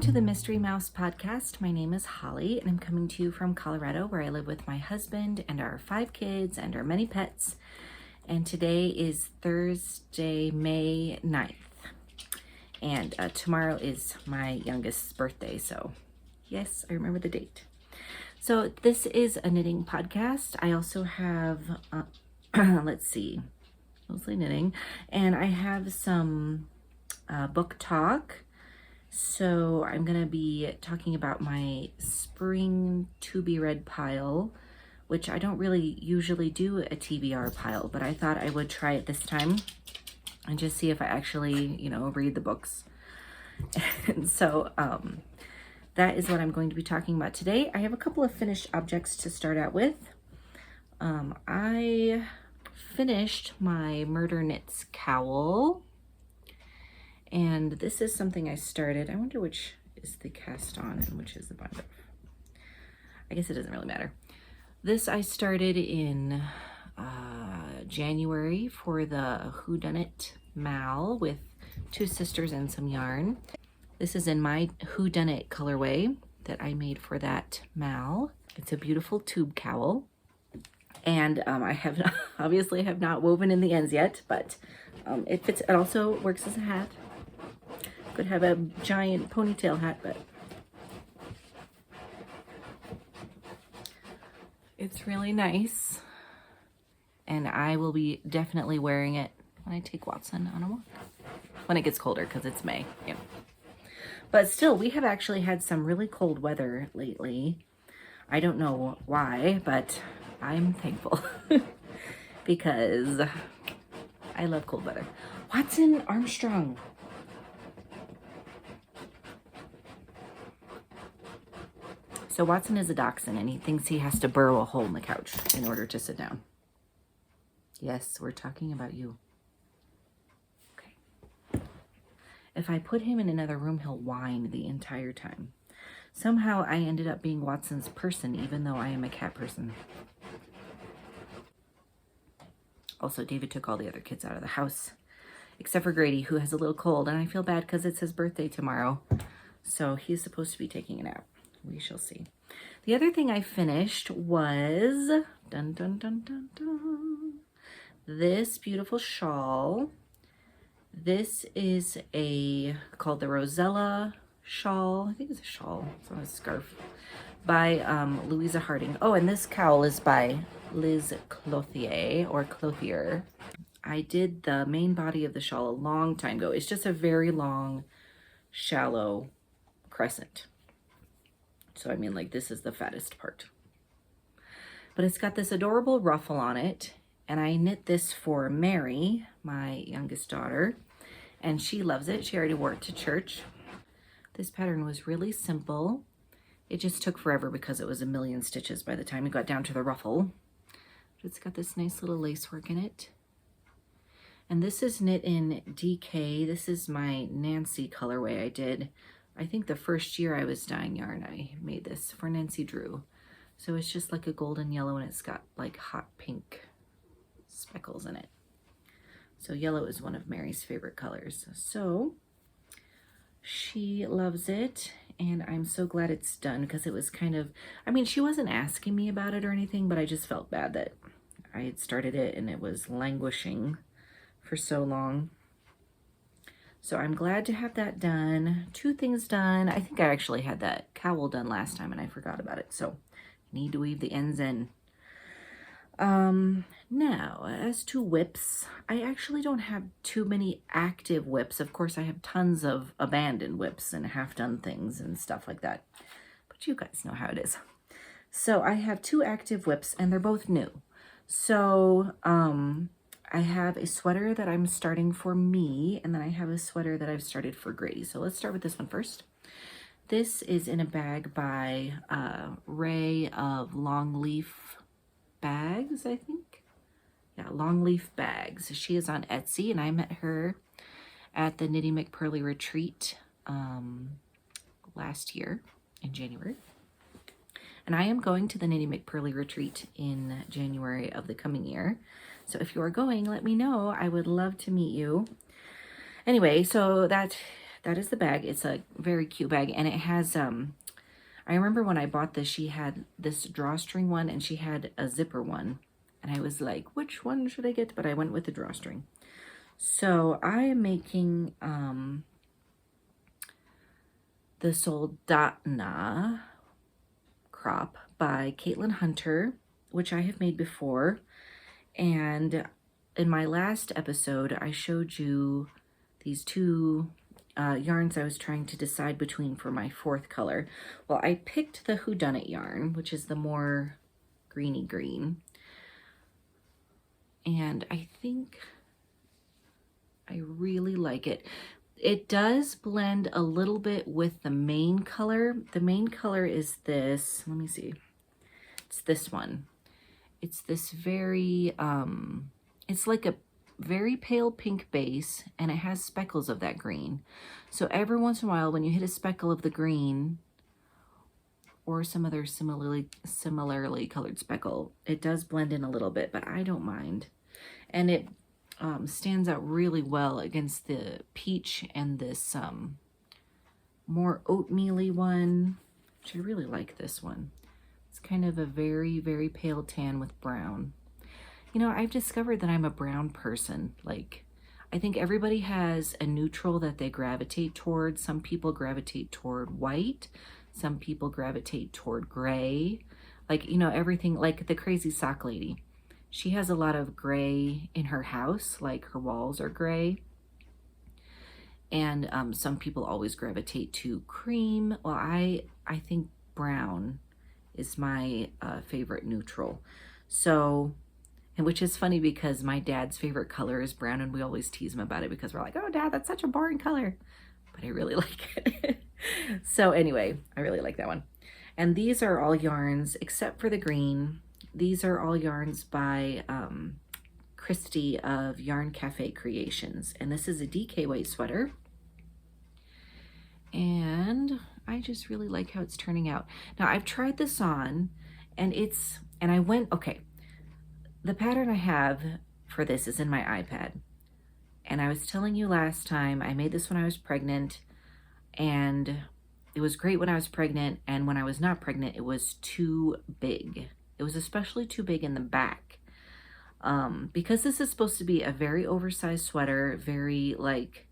to the Mystery Mouse podcast. My name is Holly, and I'm coming to you from Colorado, where I live with my husband and our 5 kids and our many pets. And today is Thursday, May 9th. And tomorrow is my youngest's birthday, so yes, I remember the date. So this is a knitting podcast. I also have, let's see, mostly knitting, and I have some book talk. So I'm going to be talking about my spring to be read pile, which I don't really usually do a TBR pile, but I thought I would try it this time and just see if I actually, read the books. And so that is what I'm going to be talking about today. I have a couple of finished objects to start out with. I finished my Murder Knits cowl. And this is something I started. I wonder which is the cast on and which is the bind up. I guess it doesn't really matter. This I started in January for the Whodunit Mal with 2 sisters and some yarn. This is in my Whodunit colorway that I made for that Mal. It's a beautiful tube cowl. And I have obviously have not woven in the ends yet, but it fits. It also works as a hat. Could have a giant ponytail hat, but it's really nice. And I will be definitely wearing it when I take Watson on a walk. When it gets colder, because it's May. Yeah. But still, we have actually had some really cold weather lately. I don't know why, but I'm thankful. Because I love cold weather. Watson Armstrong. So Watson is a dachshund, and he thinks he has to burrow a hole in the couch in order to sit down. Yes, we're talking about you. Okay. If I put him in another room, he'll whine the entire time. Somehow I ended up being Watson's person, even though I am a cat person. Also, David took all the other kids out of the house, except for Grady, who has a little cold, and I feel bad because it's his birthday tomorrow. So he's supposed to be taking a nap. We shall see. The other thing I finished was dun, dun, dun, dun, dun, this beautiful shawl. This is called the Rosella shawl. I think it's a shawl. It's not a scarf. By Louisa Harding. Oh, and this cowl is by Liz Clothier or Clothier. I did the main body of the shawl a long time ago. It's just a very long, shallow crescent. So I mean, like, this is the fattest part. But it's got this adorable ruffle on it. And I knit this for Mary, my youngest daughter. And she loves it. She already wore it to church. This pattern was really simple. It just took forever because it was a million stitches by the time it got down to the ruffle. But it's got this nice little lace work in it. And this is knit in DK. This is my Nancy colorway I did. I think the first year I was dyeing yarn, I made this for Nancy Drew. So it's just like a golden yellow, and it's got like hot pink speckles in it. So yellow is one of Mary's favorite colors. So she loves it, and I'm so glad it's done, because it was kind of, I mean, she wasn't asking me about it or anything, but I just felt bad that I had started it and it was languishing for so long. So I'm glad to have that done. 2 things done. I think I actually had that cowl done last time and I forgot about it. So I need to weave the ends in. Now, as to whips, I actually don't have too many active whips. Of course, I have tons of abandoned whips and half-done things and stuff like that. But you guys know how it is. So I have 2 active whips, and they're both new. So, I have a sweater that I'm starting for me, and then I have a sweater that I've started for Grady. So let's start with this one first. This is in a bag by Ray of Long Leaf Bags, I think. Yeah, Long Leaf Bags. She is on Etsy, and I met her at the Knitty McPurly retreat last year in January. And I am going to the Knitty McPurly retreat in January of the coming year. So if you are going, let me know. I would love to meet you. Anyway, so that that is the bag. It's a very cute bag, and it has, I remember when I bought this, she had this drawstring one, and she had a zipper one, and I was like, which one should I get? But I went with the drawstring. So I am making the Soldatna crop by Caitlin Hunter, which I have made before. And in my last episode, I showed you these two yarns I was trying to decide between for my fourth color. Well, I picked the Whodunit yarn, which is the more greeny green. And I think I really like it. It does blend a little bit with the main color. The main color is this, let me see. It's this one. It's this very, it's like a very pale pink base, and it has speckles of that green. So every once in a while, when you hit a speckle of the green or some other similarly colored speckle, it does blend in a little bit, but I don't mind. And it stands out really well against the peach and this more oatmeal-y one, which I really like this one. It's kind of a very, very pale tan with brown. You know, I've discovered that I'm a brown person. Like, I think everybody has a neutral that they gravitate toward. Some people gravitate toward white. Some people gravitate toward gray. Like, you know, everything, like the crazy sock lady. She has a lot of gray in her house, like her walls are gray. And some people always gravitate to cream. Well, I think brown is my favorite neutral. So, and which is funny because my dad's favorite color is brown, and we always tease him about it because we're like, oh, Dad, that's such a boring color. But I really like it. So anyway, I really like that one. And these are all yarns except for the green. These are all yarns by Christy of Yarn Cafe Creations. And this is a DK weight sweater. And I just really like how it's turning out. Now I've tried this on, and I went, okay, the pattern I have for this is in my iPad. And I was telling you last time, I made this when I was pregnant, and it was great when I was pregnant, and when I was not pregnant, it was too big. It was especially too big in the back. Because this is supposed to be a very oversized sweater, very like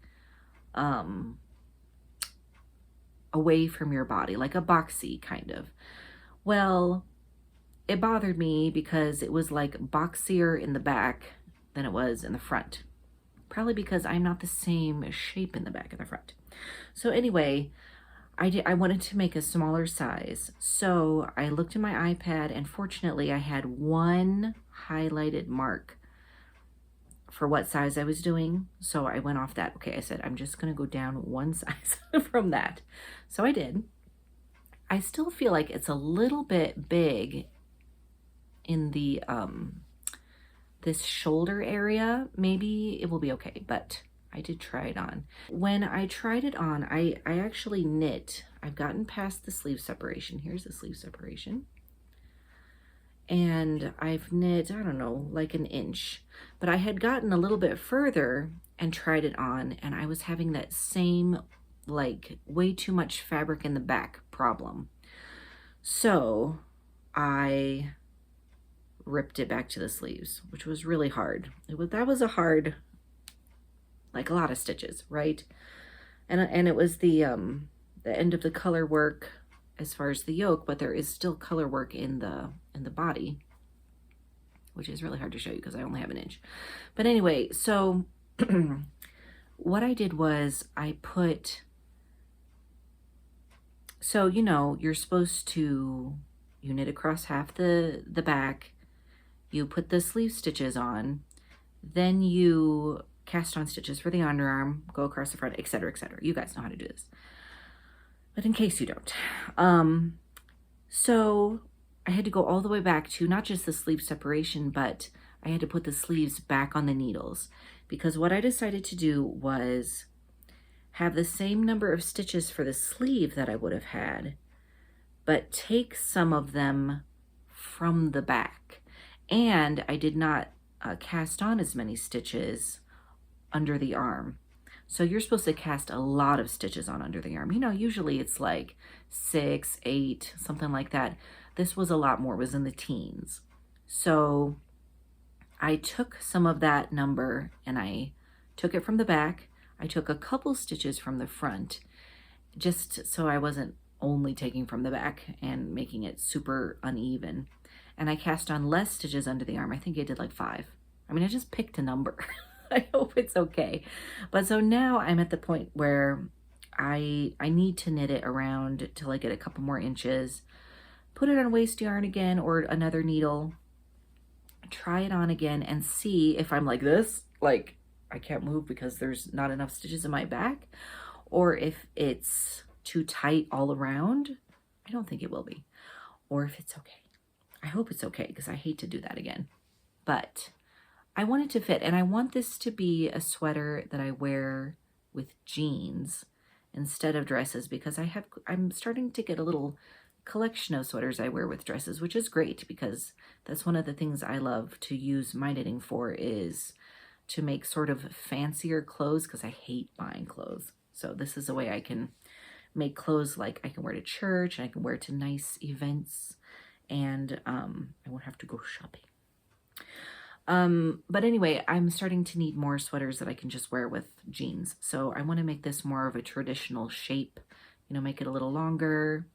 away from your body, like a boxy kind of. Well, it bothered me because it was like boxier in the back than it was in the front. Probably because I'm not the same shape in the back and the front. So anyway, I wanted to make a smaller size. So I looked in my iPad, and fortunately I had one highlighted mark for what size I was doing. So I went off that. Okay, I said, I'm just going to go down one size from that. So I did. I still feel like it's a little bit big in the this shoulder area. Maybe it will be okay, but I did try it on. When I tried it on, I actually knit. I've gotten past the sleeve separation. Here's the sleeve separation. And I've knit, I don't know, like an inch. But I had gotten a little bit further and tried it on, and I was having that same, like, way too much fabric in the back problem. So I ripped it back to the sleeves, which was really hard. That was a hard, like a lot of stitches, right? And it was the end of the color work as far as the yoke, but there is still color work in the body, which is really hard to show you because I only have an inch. But anyway, so what I did was I put, so you know, you're supposed to, you knit across half the back, you put the sleeve stitches on, then you cast on stitches for the underarm, go across the front, etc., etc. You guys know how to do this. But in case you don't. So I had to go all the way back to not just the sleeve separation, but I had to put the sleeves back on the needles, because what I decided to do was have the same number of stitches for the sleeve that I would have had, but take some of them from the back. And I did not cast on as many stitches under the arm. So you're supposed to cast a lot of stitches on under the arm. You know, usually it's like 6, 8, something like that. This was a lot more, it was in the teens. So I took some of that number and I took it from the back. I took a couple stitches from the front, just so I wasn't only taking from the back and making it super uneven. And I cast on less stitches under the arm. I think I did like 5. I mean, I just picked a number. I hope it's okay. But so now I'm at the point where I need to knit it around till I get a couple more inches, put it on waste yarn again or another needle, try it on again and see if I'm like this, like I can't move because there's not enough stitches in my back, or if it's too tight all around. I don't think it will be. Or if it's okay. I hope it's okay because I hate to do that again. But I want it to fit, and I want this to be a sweater that I wear with jeans instead of dresses, because I'm starting to get a little collection of sweaters I wear with dresses, which is great because that's one of the things I love to use my knitting for, is to make sort of fancier clothes, because I hate buying clothes. So this is a way I can make clothes like I can wear to church, and I can wear to nice events, and I won't have to go shopping. But anyway, I'm starting to need more sweaters that I can just wear with jeans. So I want to make this more of a traditional shape, you know, make it a little longer.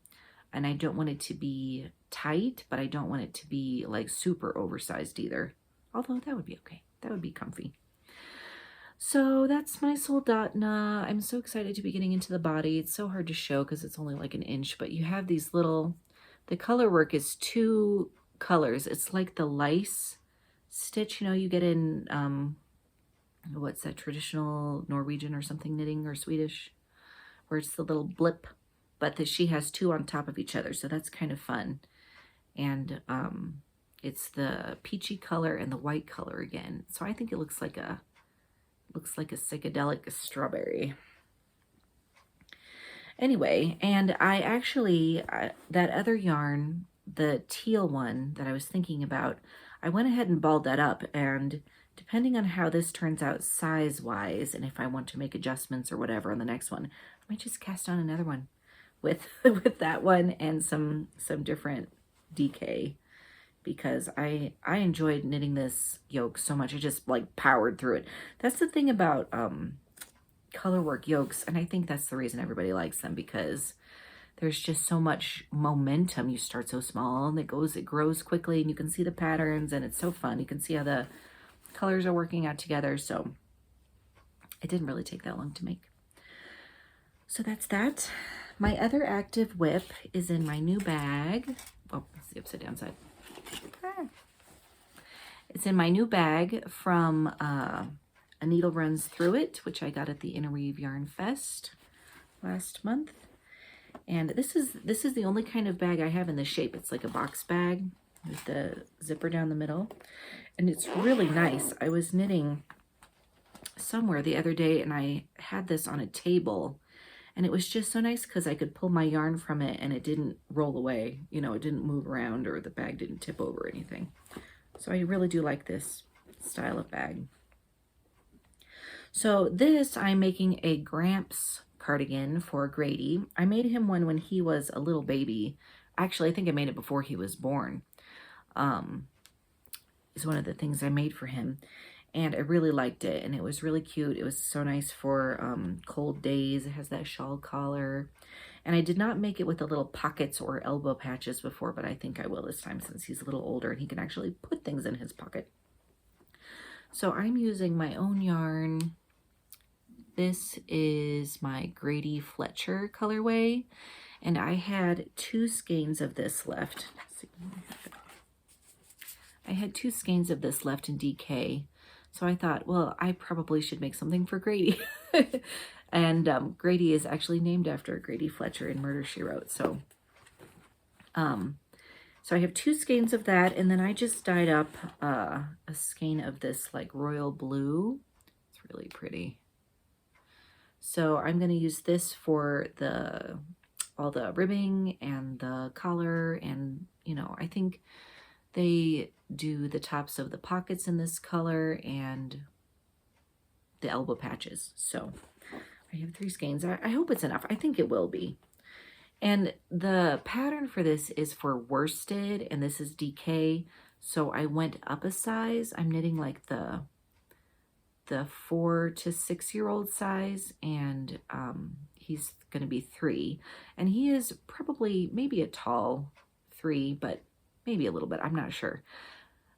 And I don't want it to be tight, but I don't want it to be like super oversized either. Although that would be okay. That would be comfy. So that's my Soldatna. I'm so excited to be getting into the body. It's so hard to show because it's only like an inch, but you have these little, the color work is 2 colors. It's like the lice stitch, you know, you get in, what's that, traditional Norwegian or something knitting, or Swedish, where it's the little blip, but she has 2 on top of each other, so that's kind of fun. And it's the peachy color and the white color again, so I think it looks like a psychedelic strawberry. Anyway, and I actually, that other yarn, the teal one that I was thinking about, I went ahead and balled that up, and depending on how this turns out size-wise, and if I want to make adjustments or whatever on the next one, I might just cast on another one with that one and some different DK, because I enjoyed knitting this yoke so much. I just like powered through it. That's the thing about color work yokes, and I think that's the reason everybody likes them, because there's just so much momentum. You start so small and it grows quickly, and you can see the patterns, and it's so fun. You can see how the colors are working out together. So it didn't really take that long to make. So that's that. My other active whip is in my new bag. Oh, that's the upside down side. It's in my new bag from A Needle Runs Through It, which I got at the Interweave Yarn Fest last month. And this is the only kind of bag I have in this shape. It's like a box bag with the zipper down the middle. And it's really nice. I was knitting somewhere the other day and I had this on a table, and it was just so nice because I could pull my yarn from it and it didn't roll away. You know, it didn't move around, or the bag didn't tip over or anything. So I really do like this style of bag. So this, I'm making a Gramps cardigan for Grady. I made him one when he was a little baby. Actually, I think I made it before he was born. It's one of the things I made for him, and I really liked it, and it was really cute. It was so nice for cold days. It has that shawl collar, and I did not make it with the little pockets or elbow patches before, but I think I will this time since he's a little older and he can actually put things in his pocket. So I'm using my own yarn. This is my Grady Fletcher colorway, and I had 2 skeins of this left. Let's see. I had 2 skeins of this left in DK, so I thought, well, I probably should make something for Grady. And Grady is actually named after Grady Fletcher in Murder, She Wrote. So, so I have 2 skeins of that, and then I just dyed up a skein of this like royal blue. It's really pretty. So I'm going to use this for all the ribbing and the collar, and you know, I think they do the tops of the pockets in this color and the elbow patches. So I have 3 skeins. I hope it's enough. I think it will be. And the pattern for this is for worsted, and this is DK. So I went up a size. I'm knitting like the 4 to 6 year old size, and he's going to be 3. And he is probably maybe a tall 3, but maybe a little bit. I'm not sure.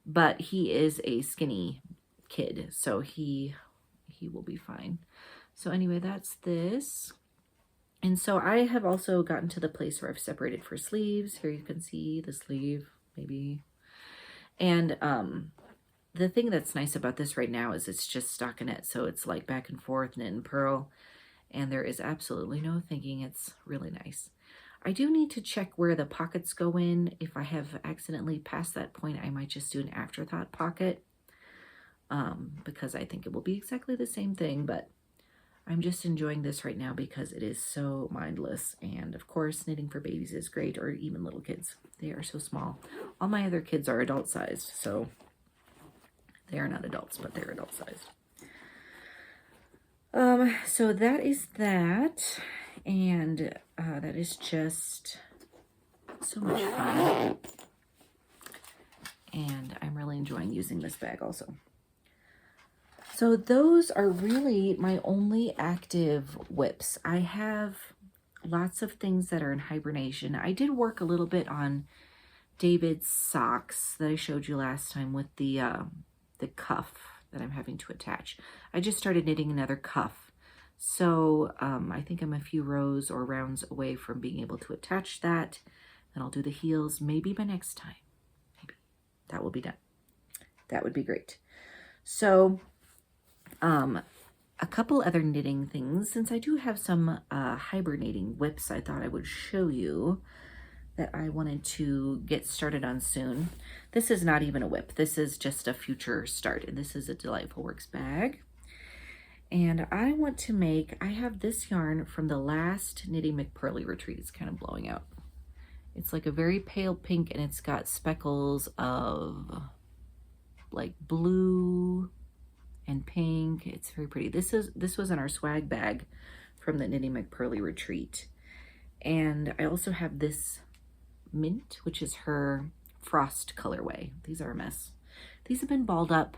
But he is a skinny kid, so he will be fine. So anyway, that's this. And so I have also gotten to the place where I've separated for sleeves. Here you can see the sleeve, maybe. And the thing that's nice about this right now is it's just stockinette. So it's like back and forth, knit and purl. And there is absolutely no thinking. It's really nice. I do need to check where the pockets go in. If I have accidentally passed that point, I might just do an afterthought pocket. Because I think it will be exactly the same thing, but I'm just enjoying this right now because it is so mindless. And of course, knitting for babies is great, or even little kids. They are so small. All my other kids are adult sized, so they are not adults, but they're adult sized. So that is that. And that is just so much fun. And I'm really enjoying using this bag also. So those are really my only active whips. I have lots of things that are in hibernation. I did work a little bit on David's socks that I showed you last time with the cuff that I'm having to attach. I just started knitting another cuff. So I think I'm a few rows or rounds away from being able to attach that. Then I'll do the heels maybe by next time. Maybe that will be done. That would be great. So a couple other knitting things. Since I do have some hibernating whips I thought I would show you that I wanted to get started on soon. This is not even a whip. This is just a future start. And this is a Delightful Works bag. And I want to make, I have this yarn from the last Knitty McPurly retreat. It's kind of blowing out. It's like a very pale pink, and it's got speckles of like blue and pink. It's very pretty. This was in our swag bag from the Knitty McPurly retreat. And I also have this mint, which is her frost colorway. These are a mess. These have been balled up,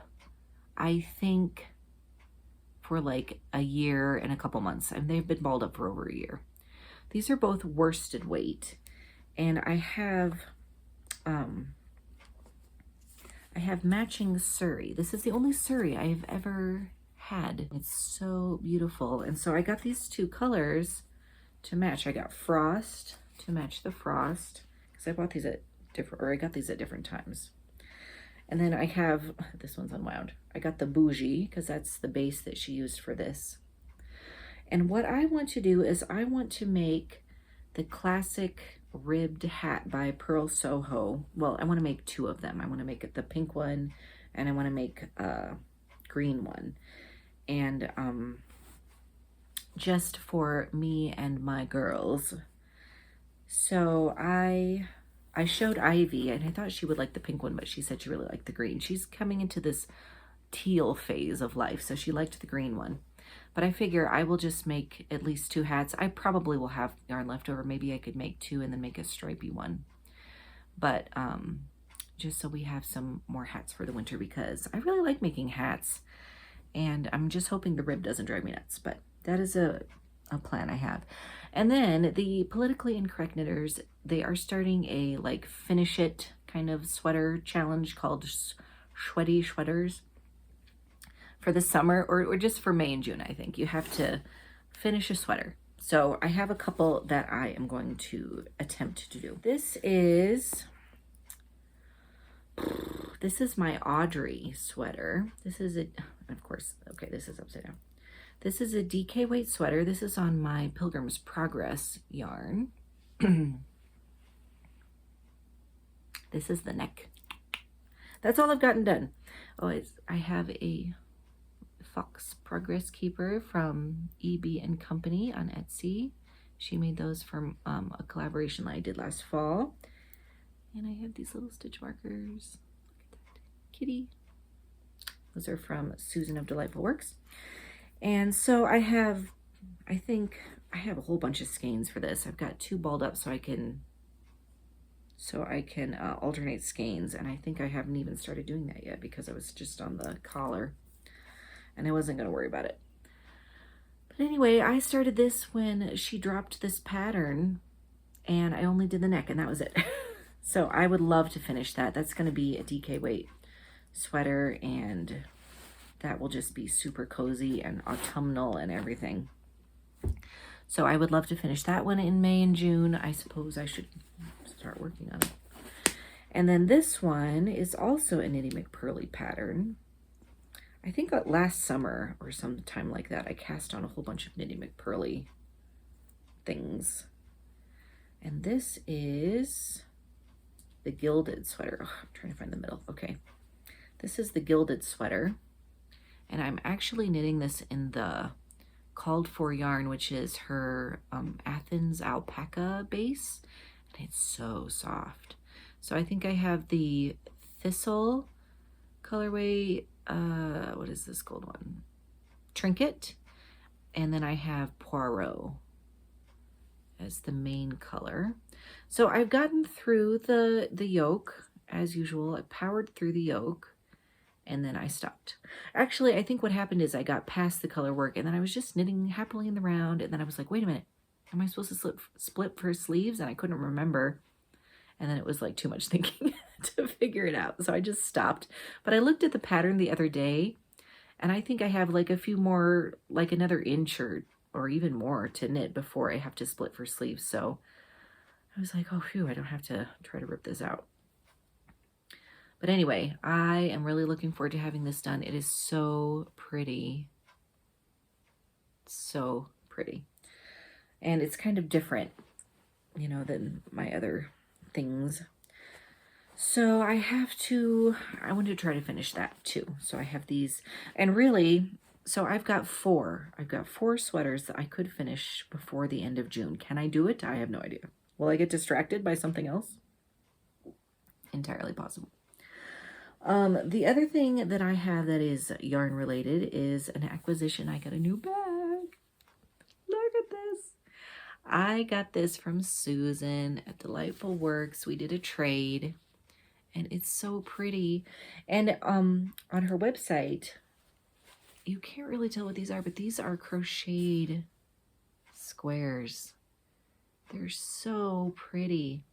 I think, for like a year and a couple months, and they've been balled up for over a year. These are both worsted weight, and I have matching Surrey. This is the only Surrey I've ever had. It's so beautiful. And so I got these 2 colors to match. I got frost to match the frost, because I bought these at different, or I got these at different times. And then I have, this one's unwound. I got the bougie, because that's the base that she used for this. And what I want to do is I want to make the classic ribbed hat by Pearl Soho. Well, I want to make 2 of them. I want to make it the pink one, and I want to make a green one. And just for me and my girls. So I showed Ivy, and I thought she would like the pink one, but she said she really liked the green. She's coming into this teal phase of life, so she liked the green one. But I figure I will just make at least 2 hats. I probably will have yarn left over. Maybe I could make 2 and then make a stripey one. But just so we have some more hats for the winter, because I really like making hats. And I'm just hoping the rib doesn't drive me nuts. But that is a plan I have. And then the Politically Incorrect Knitters, they are starting a like finish it kind of sweater challenge called Sweaty Sweaters for the summer, or just for May and June. I think you have to finish a sweater. So I have a couple that I am going to attempt to do. This is my Audrey sweater. This is of course, okay, this is upside down. This is a DK weight sweater. This is on my Pilgrim's Progress yarn. This is the neck. That's all I've gotten done. Oh, I have a Fox Progress Keeper from EB and Company on Etsy. She made those from a collaboration that I did last fall. And I have these little stitch markers. Look at that kitty. Those are from Susan of Delightful Works. And so I have I think I have a whole bunch of skeins for this. I've got 2 balled up so I can alternate skeins, and I think I haven't even started doing that yet because I was just on the collar and I wasn't going to worry about it. But anyway, I started this when she dropped this pattern and I only did the neck and that was it. So I would love to finish that. That's going to be a DK weight sweater, and that will just be super cozy and autumnal and everything. So I would love to finish that one in May and June. I suppose I should start working on it. And then this one is also a Knitty McPurly pattern. I think last summer or sometime like that, I cast on a whole bunch of Knitty McPurly things. And this is the gilded sweater. Oh, I'm trying to find the middle. Okay. This is the gilded sweater. And I'm actually knitting this in the Called For yarn, which is her Athens alpaca base. And it's so soft. So I think I have the Thistle colorway, what is this gold one? Trinket. And then I have Poirot as the main color. So I've gotten through the yoke as usual. I powered through the yoke and then I stopped. Actually, I think what happened is I got past the color work and then I was just knitting happily in the round, and then I was like, wait a minute, am I supposed to split for sleeves? And I couldn't remember. And then it was like too much thinking to figure it out. So I just stopped. But I looked at the pattern the other day and I think I have like a few more, like another inch or even more to knit before I have to split for sleeves. So I was like, oh, phew, I don't have to try to rip this out. But anyway, I am really looking forward to having this done. It is so pretty. So pretty. And it's kind of different, you know, than my other things. So I want to try to finish that too. So I have these, and really, so I've got 4 sweaters that I could finish before the end of June. Can I do it? I have no idea. Will I get distracted by something else? Entirely possible. The other thing that I have that is yarn related is an acquisition. I got a new bag. Look at this. I got this from Susan at Delightful Works. We did a trade and it's so pretty. And on her website, you can't really tell what these are, but these are crocheted squares. They're so pretty.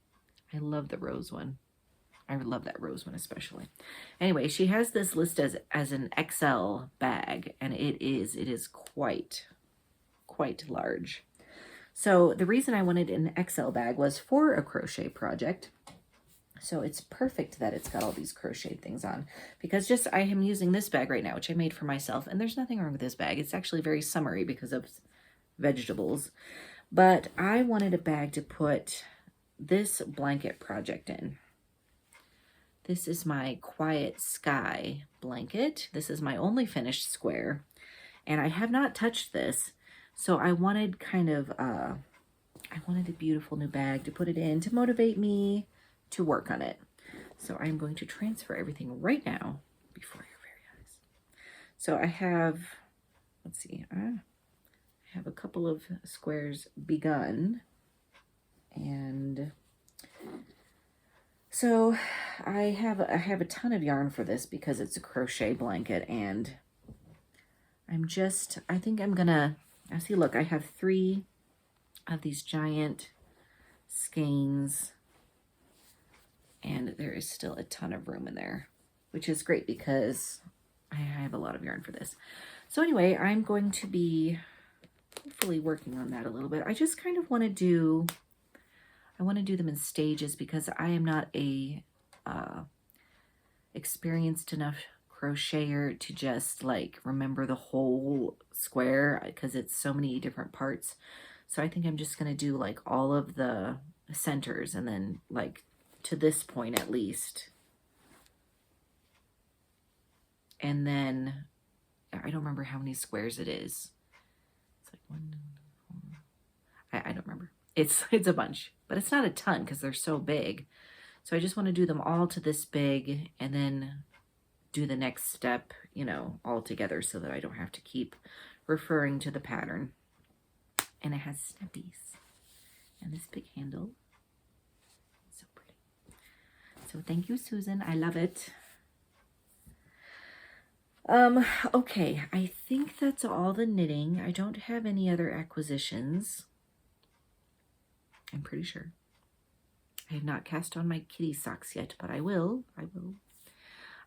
I love the rose one. I love that rose one especially. Anyway, she has this list as an XL bag, and it is quite large. So the reason I wanted an XL bag was for a crochet project. So it's perfect that it's got all these crochet things on, because just I am using this bag right now, which I made for myself, and there's nothing wrong with this bag. It's actually very summery because of vegetables. But I wanted a bag to put this blanket project in. This is my Quiet Sky blanket. This is my only finished square, and I have not touched this. So I wanted kind of, I wanted a beautiful new bag to put it in to motivate me to work on it. So I'm going to transfer everything right now before your very eyes. So I have, let's see, I have a couple of squares begun, and so I have a ton of yarn for this because it's a crochet blanket, and I think I'm gonna, I see, look, I have 3 of these giant skeins, and there is still a ton of room in there, which is great because I have a lot of yarn for this. So anyway, I'm going to be hopefully working on that a little bit. I just kind of want to do, I want to do them in stages because I am not a experienced enough crocheter to just like remember the whole square because it's so many different parts. So I think I'm just going to do like all of the centers, and then like to this point at least. And then I don't remember how many squares it is. It's like 1, 4, I don't remember. It's a bunch, but it's not a ton because they're so big. So I just want to do them all to this big and then do the next step, you know, all together so that I don't have to keep referring to the pattern. and it has snappies and this big handle. So pretty. So thank you, Susan. I love it. Okay, I think that's all the knitting. I don't have any other acquisitions. I'm pretty sure. I have not cast on my kitty socks yet, but I will.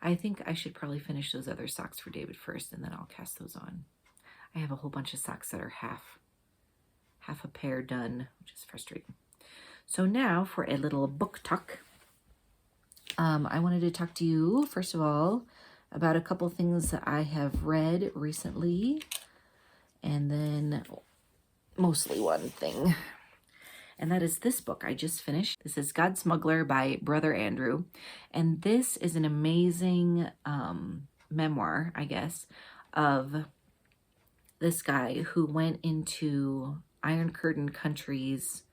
I think I should probably finish those other socks for David first, and then I'll cast those on. I have a whole bunch of socks that are half a pair done, which is frustrating. So now for a little book talk. I wanted to talk to you, first of all, about a couple things that I have read recently, and then mostly one thing. And that is this book I just finished. This is God Smuggler by Brother Andrew. And this is an amazing memoir, I guess, of this guy who went into Iron Curtain countries,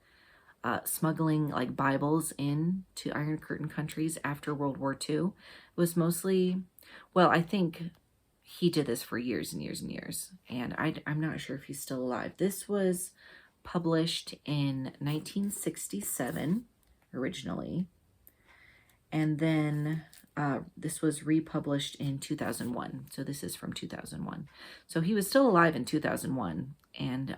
smuggling like Bibles into Iron Curtain countries after World War II. It was mostly, well, I think he did this for years and years and years. And I'm not sure if he's still alive. This was published in 1967 originally, and then this was republished in 2001. So this is from 2001. So he was still alive in 2001, and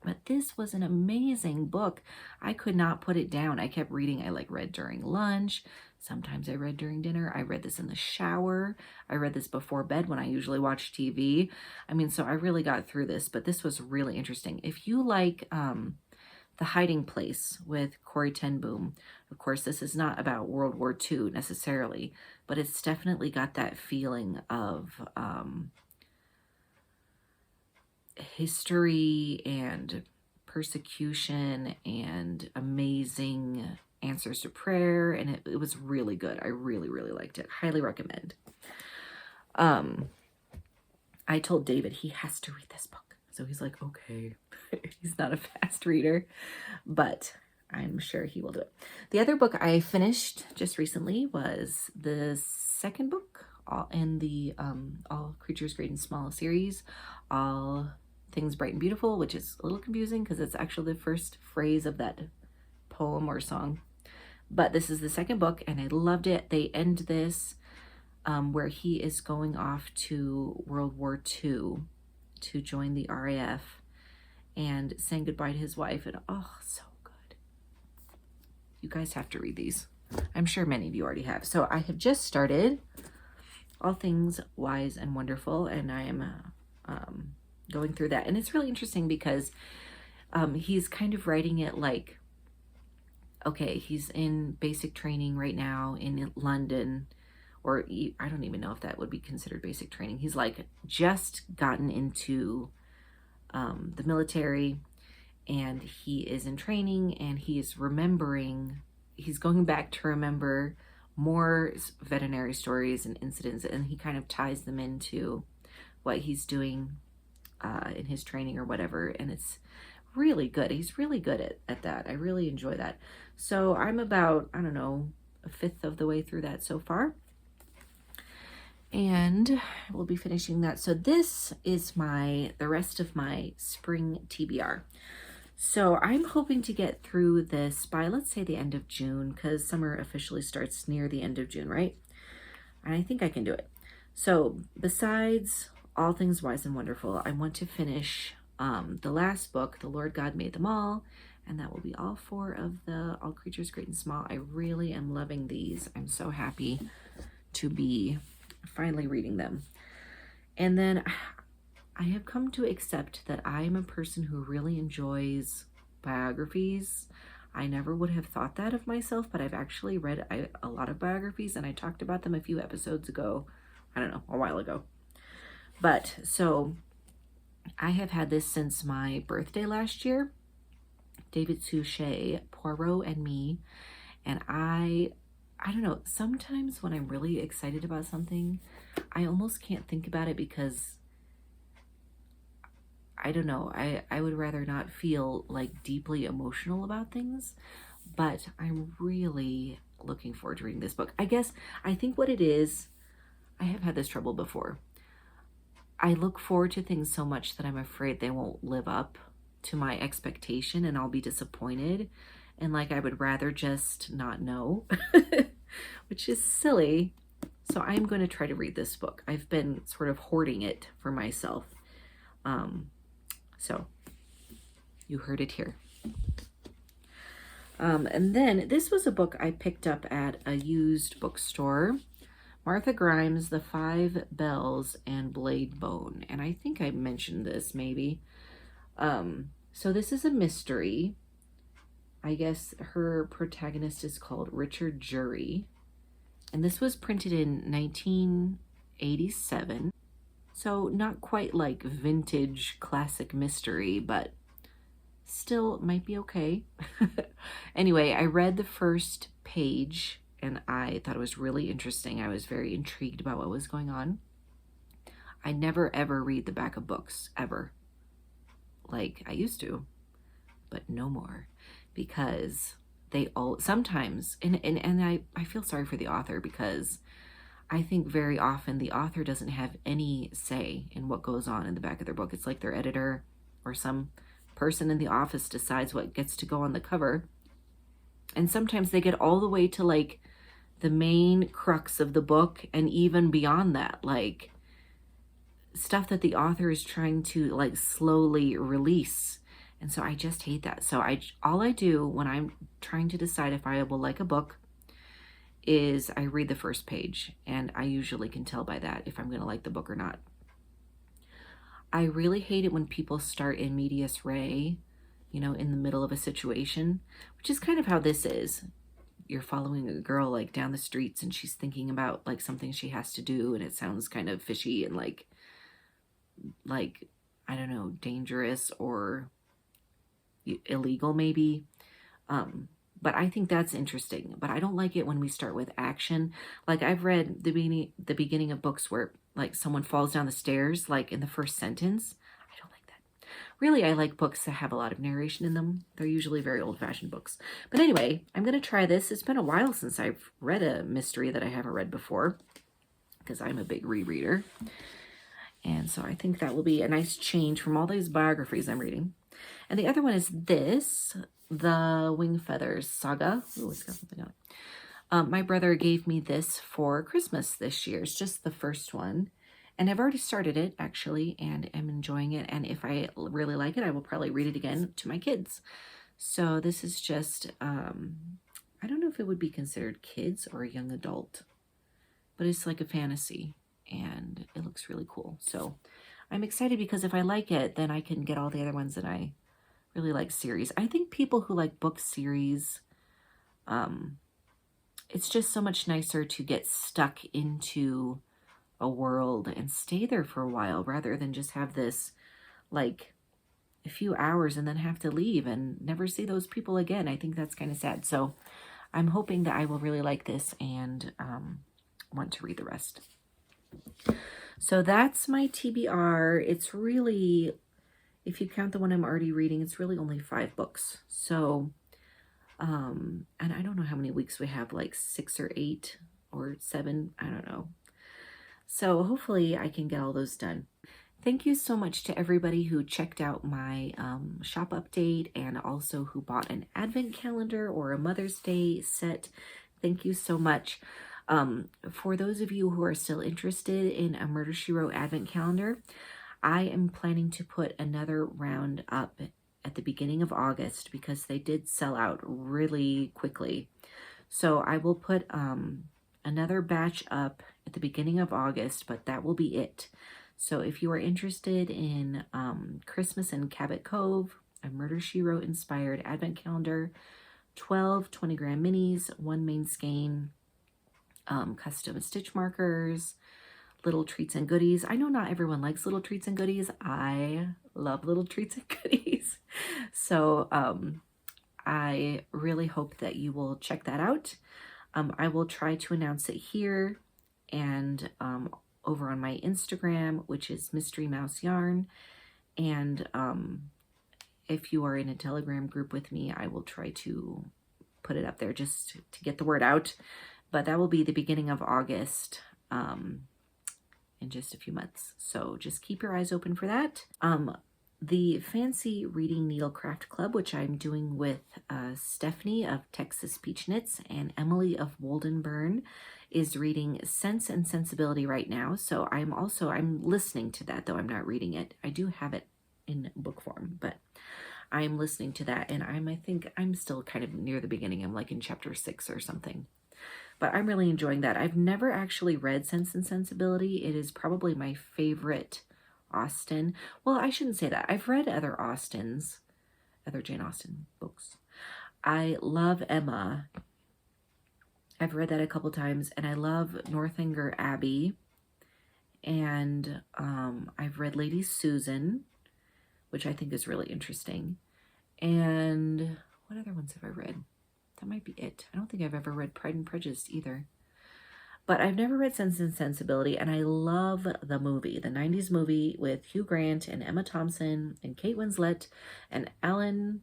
but this was an amazing book. I could not put it down. I kept reading. I read during lunch. Sometimes I read during dinner. I read this in the shower. I read this before bed when I usually watch TV. I mean, so I really got through this, but this was really interesting. If you like The Hiding Place with Corrie ten Boom, of course, this is not about World War II necessarily, but it's definitely got that feeling of history and persecution and amazing answers to prayer, and it was really good. I really, really liked it. Highly recommend. I told David he has to read this book. So he's like, okay. He's not a fast reader, but I'm sure he will do it. The other book I finished just recently was the second book in the All Creatures Great and Small series, All Things Bright and Beautiful, which is a little confusing because it's actually the first phrase of that poem or song. But this is the second book, and I loved it. They end this where he is going off to World War II to join the RAF and saying goodbye to his wife. And oh, so good. You guys have to read these. I'm sure many of you already have. So I have just started All Things Wise and Wonderful, and I am going through that. And it's really interesting because he's kind of writing it like, okay, he's in basic training right now in London, or I don't even know if that would be considered basic training. He's like just gotten into the military, and he is in training, and he is remembering, he's going back to remember more veterinary stories and incidents, and he kind of ties them into what he's doing in his training or whatever. And it's really good. He's really good at that. I really enjoy that. So I'm about, I don't know, a fifth of the way through that so far. And we'll be finishing that. So this is the rest of my spring TBR. So I'm hoping to get through this by, let's say, the end of June, because summer officially starts near the end of June, right? And I think I can do it. So besides All Things Wise and Wonderful, I want to finish the last book, The Lord God Made Them All, and that will be all four of the All Creatures Great and Small. I really am loving these. I'm so happy to be finally reading them. And then I have come to accept that I am a person who really enjoys biographies. I never would have thought that of myself, but I've actually read a lot of biographies, and I talked about them a few episodes ago. I don't know, a while ago. But so I have had this since my birthday last year. David Suchet, Poirot and Me. And I don't know, sometimes when I'm really excited about something, I almost can't think about it because I don't know, I would rather not feel like deeply emotional about things, but I'm really looking forward to reading this book. I think what it is, I have had this trouble before. I look forward to things so much that I'm afraid they won't live up to my expectation and I'll be disappointed. And like, I would rather just not know, which is silly. So I'm going to try to read this book. I've been sort of hoarding it for myself. So you heard it here. And then this was a book I picked up at a used bookstore. Martha Grimes, The Five Bells and Blade Bone. And I think I mentioned this maybe. So this is a mystery. I guess her protagonist is called Richard Jury. And this was printed in 1987. So not quite like vintage classic mystery, but still might be okay. Anyway, I read the first page and I thought it was really interesting. I was very intrigued about what was going on. I never ever read the back of books, ever. Like I used to, but no more. Because they all sometimes, and I feel sorry for the author, because I think very often the author doesn't have any say in what goes on in the back of their book. It's like their editor or some person in the office decides what gets to go on the cover. And sometimes they get all the way to like the main crux of the book and even beyond that, like stuff that the author is trying to like slowly release. And so I just hate that. So all I do when I'm trying to decide if I will like a book is I read the first page, and I usually can tell by that if I'm going to like the book or not. I really hate it when people start in medias res, you know, in the middle of a situation, which is kind of how this is. You're following a girl like down the streets and she's thinking about like something she has to do, and it sounds kind of fishy and like I don't know, dangerous or illegal maybe. But I think that's interesting. But I don't like it when we start with action. Like I've read the beginning of books where like someone falls down the stairs like in the first sentence. I don't like that. Really, I like books that have a lot of narration in them. They're usually very old-fashioned books. But anyway, I'm going to try this. It's been a while since I've read a mystery that I haven't read before, because I'm a big rereader. And so I think that will be a nice change from all these biographies I'm reading. And the other one is this, The Wing Feathers Saga. Oh, it's got something on it. My brother gave me this for Christmas this year. It's just the first one. And I've already started it, actually, and am enjoying it. And if I really like it, I will probably read it again to my kids. So this is just, I don't know if it would be considered kids or a young adult, but it's like a fantasy, and it looks really cool. So I'm excited because if I like it, then I can get all the other ones that I really like series. I think people who like book series, it's just so much nicer to get stuck into a world and stay there for a while rather than just have this like a few hours and then have to leave and never see those people again. I think that's kind of sad. So I'm hoping that I will really like this and want to read the rest. So that's my TBR. It's really, if you count the one I'm already reading, it's really only 5 books. So, and I don't know how many weeks we have, like 6 or 8 or 7, I don't know. So hopefully I can get all those done. Thank you so much to everybody who checked out my shop update and also who bought an advent calendar or a Mother's Day set. Thank you so much. For those of you who are still interested in a Murder, She Wrote advent calendar, I am planning to put another round up at the beginning of August because they did sell out really quickly. So I will put another batch up at the beginning of August, but that will be it. So if you are interested in Christmas in Cabot Cove, a Murder, She Wrote inspired advent calendar, 12 20-gram minis, 1 main skein, custom stitch markers, little treats and goodies. I know not everyone likes little treats and goodies. I love little treats and goodies. So I really hope that you will check that out. I will try to announce it here and over on my Instagram, which is Mystery Mouse Yarn. And if you are in a Telegram group with me, I will try to put it up there just to get the word out. But that will be the beginning of August in just a few months. So just keep your eyes open for that. the Fancy Reading Needlecraft Club, which I'm doing with Stephanie of Texas Peach Knits and Emily of Woldenburn, is reading Sense and Sensibility right now. So I'm listening to that, though I'm not reading it. I do have it in book form, but I'm listening to that, and I think I'm still kind of near the beginning. I'm like in chapter 6 or something. But I'm really enjoying that. I've never actually read Sense and Sensibility. It is probably my favorite Austen. Well, I shouldn't say that. I've read other Jane Austen books. I love Emma. I've read that a couple times, and I love Northanger Abbey. And I've read Lady Susan, which I think is really interesting. And what other ones have I read? That might be it. I don't think I've ever read Pride and Prejudice either. But I've never read Sense and Sensibility, and I love the movie, the 90s movie with Hugh Grant and Emma Thompson and Kate Winslet and Alan,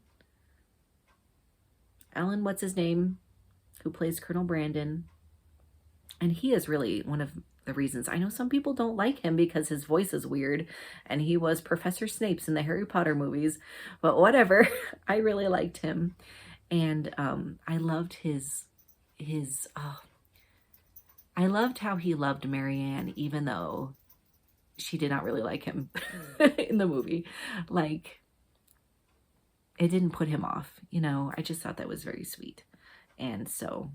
what's his name, who plays Colonel Brandon. And he is really one of the reasons. I know some people don't like him because his voice is weird, and he was Professor Snape's in the Harry Potter movies, but whatever. I really liked him. And I loved I loved how he loved Marianne, even though she did not really like him in the movie. Like, it didn't put him off, you know. I just thought that was very sweet. And so,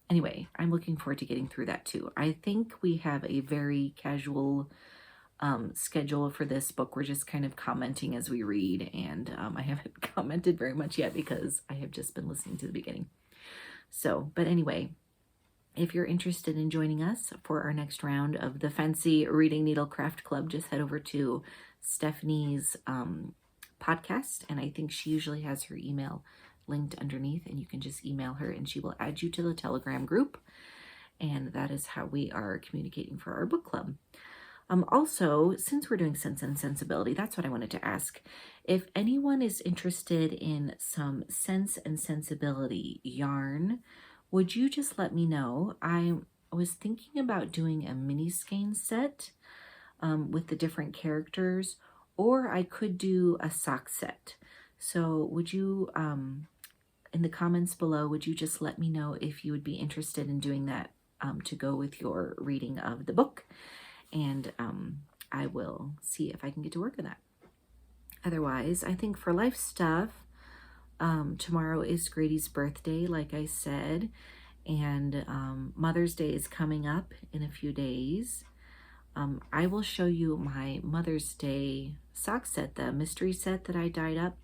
anyway, I'm looking forward to getting through that too. I think we have a very casual schedule for this book. We're just kind of commenting as we read, and I haven't commented very much yet because I have just been listening to the beginning. So, but anyway, if you're interested in joining us for our next round of the Fancy Reading Needlecraft Club, just head over to Stephanie's podcast, and I think she usually has her email linked underneath, and you can just email her and she will add you to the Telegram group, and that is how we are communicating for our book club. Also, since we're doing Sense and Sensibility, that's what I wanted to ask. If anyone is interested in some Sense and Sensibility yarn, would you just let me know? I was thinking about doing a mini skein set with the different characters, or I could do a sock set. So would you, in the comments below, would you just let me know if you would be interested in doing that to go with your reading of the book? And I will see if I can get to work on that. Otherwise, I think for life stuff, tomorrow is Grady's birthday, like I said, and Mother's Day is coming up in a few days. I will show you my Mother's Day sock set, the mystery set that I dyed up,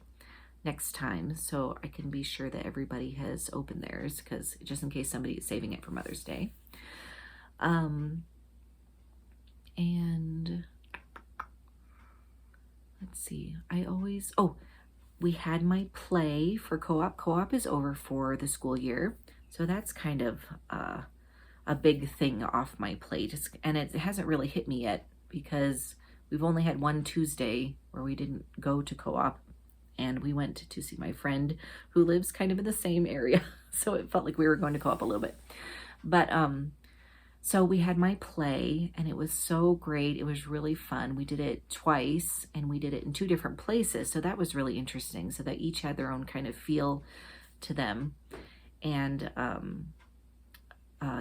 next time, so I can be sure that everybody has opened theirs, because just in case somebody is saving it for Mother's Day. And let's see, we had my play for co-op. Co-op is over for the school year, so that's kind of a big thing off my plate. And it hasn't really hit me yet because we've only had one Tuesday where we didn't go to co-op, and we went to see my friend who lives kind of in the same area, so it felt like we were going to co-op a little bit. But so we had my play, and it was so great. It was really fun. We did it twice, and we did it in 2 different places, so that was really interesting. So they each had their own kind of feel to them, and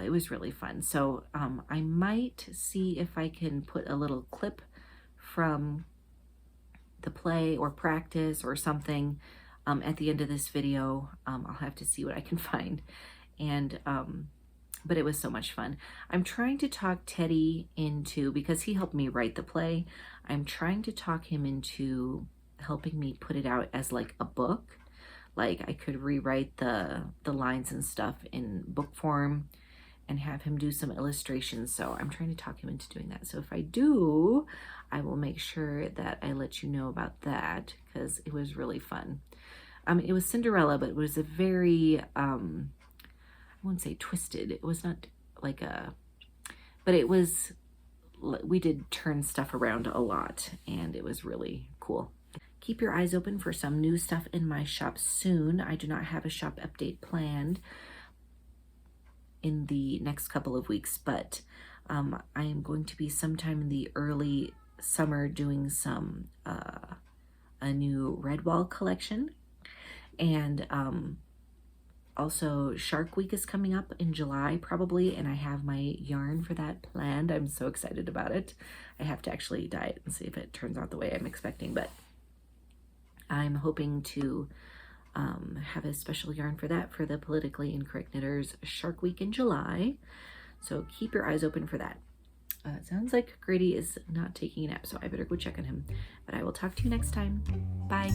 it was really fun. So I might see if I can put a little clip from the play or practice or something at the end of this video. I'll have to see what I can find. And but it was so much fun. I'm trying to talk Teddy into, because he helped me write the play, I'm trying to talk him into helping me put it out as like a book. Like I could rewrite the lines and stuff in book form and have him do some illustrations. So I'm trying to talk him into doing that. So if I do, I will make sure that I let you know about that, because it was really fun. It was Cinderella, but it was a very, I wouldn't say twisted. It was not like but it was, we did turn stuff around a lot, and it was really cool. Keep your eyes open for some new stuff in my shop soon. I do not have a shop update planned in the next couple of weeks, but I am going to be sometime in the early summer doing some a new Redwall collection. And also Shark Week is coming up in July probably, and I have my yarn for that planned. I'm so excited about it. I have to actually dye it and see if it turns out the way I'm expecting, but I'm hoping to have a special yarn for that, for the Politically Incorrect Knitters Shark Week in July. So keep your eyes open for that. It sounds like Grady is not taking a nap, so I better go check on him. But I will talk to you next time. Bye.